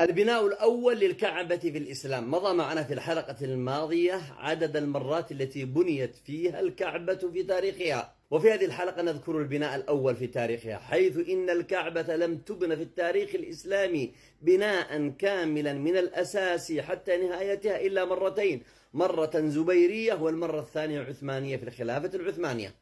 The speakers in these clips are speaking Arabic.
البناء الأول للكعبة في الإسلام. مضى معنا في الحلقة الماضية عدد المرات التي بنيت فيها الكعبة في تاريخها، وفي هذه الحلقة نذكر البناء الأول في تاريخها، حيث إن الكعبة لم تبنى في التاريخ الإسلامي بناء كاملا من الأساس حتى نهايتها إلا مرتين، مرة زبيرية والمرة الثانية عثمانية في الخلافة العثمانية.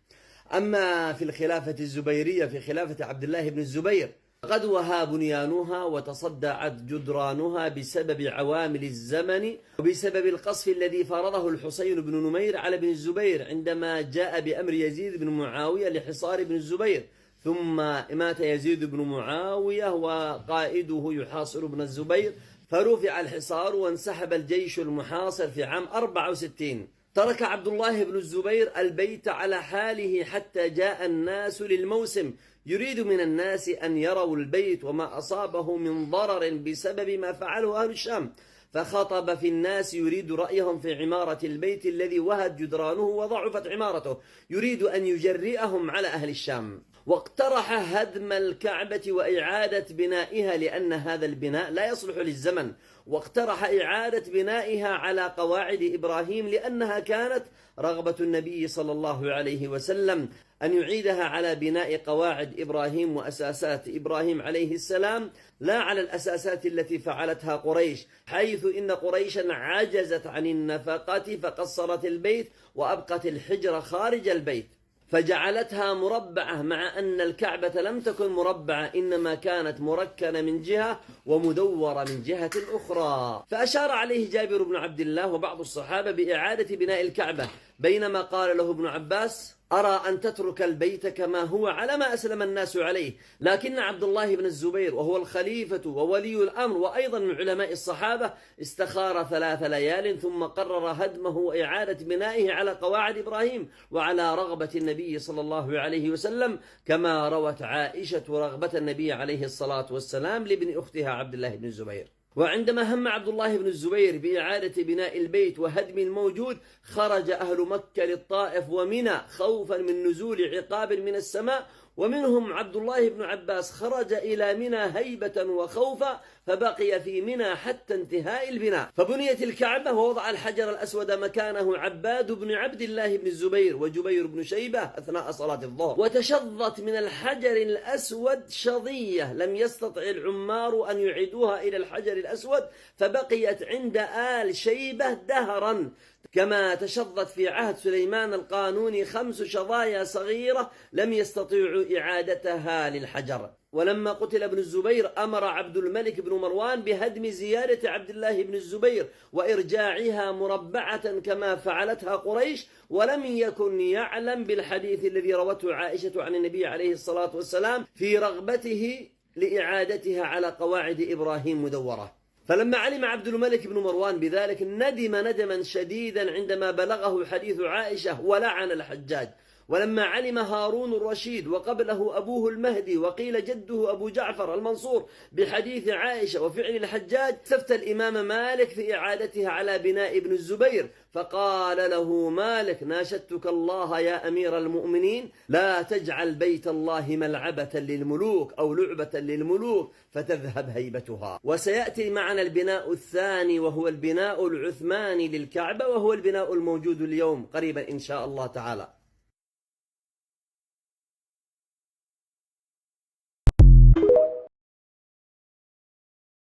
أما في الخلافة الزبيرية في خلافة عبد الله بن الزبير قد وهى بنيانها وتصدعت جدرانها بسبب عوامل الزمن وبسبب القصف الذي فرضه الحسين بن نمير على ابن الزبير عندما جاء بأمر يزيد بن معاوية لحصار ابن الزبير، ثم مات يزيد بن معاوية وقائده يحاصر ابن الزبير، فرفع الحصار وانسحب الجيش المحاصر في عام 64. ترك عبد الله بن الزبير البيت على حاله حتى جاء الناس للموسم، يريد من الناس أن يروا البيت وما أصابه من ضرر بسبب ما فعله أهل الشام، فخطب في الناس يريد رأيهم في عمارة البيت الذي وهت جدرانه وضعفت عمارته، يريد أن يجرئهم على أهل الشام، واقترح هدم الكعبة وإعادة بنائها لأن هذا البناء لا يصلح للزمن، واقترح إعادة بنائها على قواعد إبراهيم لأنها كانت رغبة النبي صلى الله عليه وسلم أن يعيدها على بناء قواعد إبراهيم وأساسات إبراهيم عليه السلام، لا على الأساسات التي فعلتها قريش، حيث إن قريشا عجزت عن النفقة فقصرت البيت وأبقت الحجر خارج البيت، فجعلتها مربعة، مع أن الكعبة لم تكن مربعة، إنما كانت مركنة من جهة ومدورة من جهة أخرى. فأشار عليه جابر بن عبد الله وبعض الصحابة بإعادة بناء الكعبة، بينما قال له ابن عباس: أرى أن تترك البيت كما هو على ما أسلم الناس عليه. لكن عبد الله بن الزبير وهو الخليفة وولي الأمر وأيضا من علماء الصحابة استخار 3 ليال ثم قرر هدمه وإعادة بنائه على قواعد إبراهيم وعلى رغبة النبي صلى الله عليه وسلم، كما روت عائشة رغبة النبي عليه الصلاة والسلام لابن أختها عبد الله بن الزبير. وعندما هم عبد الله بن الزبير بإعادة بناء البيت وهدم الموجود، خرج أهل مكة للطائف ومنى خوفا من نزول عقاب من السماء، ومنهم عبد الله بن عباس خرج إلى منى هيبة وخوفا، فبقي في منى حتى انتهاء البناء. فبنيت الكعبة ووضع الحجر الأسود مكانه عباد بن عبد الله بن الزبير وجبير بن شيبة أثناء صلاة الظهر، وتشظت من الحجر الأسود شظية لم يستطع العمار أن يعيدوها إلى الحجر الأسود، فبقيت عند آل شيبة دهرا، كما تشظت في عهد سليمان القانوني 5 شظايا صغيرة لم يستطيعوا إعادتها للحجر. ولما قتل ابن الزبير أمر عبد الملك بن مروان بهدم زيارة عبد الله بن الزبير وإرجاعها مربعة كما فعلتها قريش، ولم يكن يعلم بالحديث الذي روته عائشة عن النبي عليه الصلاة والسلام في رغبته لإعادتها على قواعد إبراهيم مدورة. فلما علم عبد الملك بن مروان بذلك ندم ندما شديدا عندما بلغه حديث عائشة ولعن الحجاج. ولما علم هارون الرشيد وقبله أبوه المهدي وقيل جده أبو جعفر المنصور بحديث عائشة وفعل الحجاج، استفتى الإمام مالك في إعادتها على بناء ابن الزبير، فقال له مالك: ناشدتك الله يا أمير المؤمنين لا تجعل بيت الله ملعبة للملوك أو لعبة للملوك فتذهب هيبتها. وسيأتي معنا البناء الثاني وهو البناء العثماني للكعبة، وهو البناء الموجود اليوم قريبا إن شاء الله تعالى.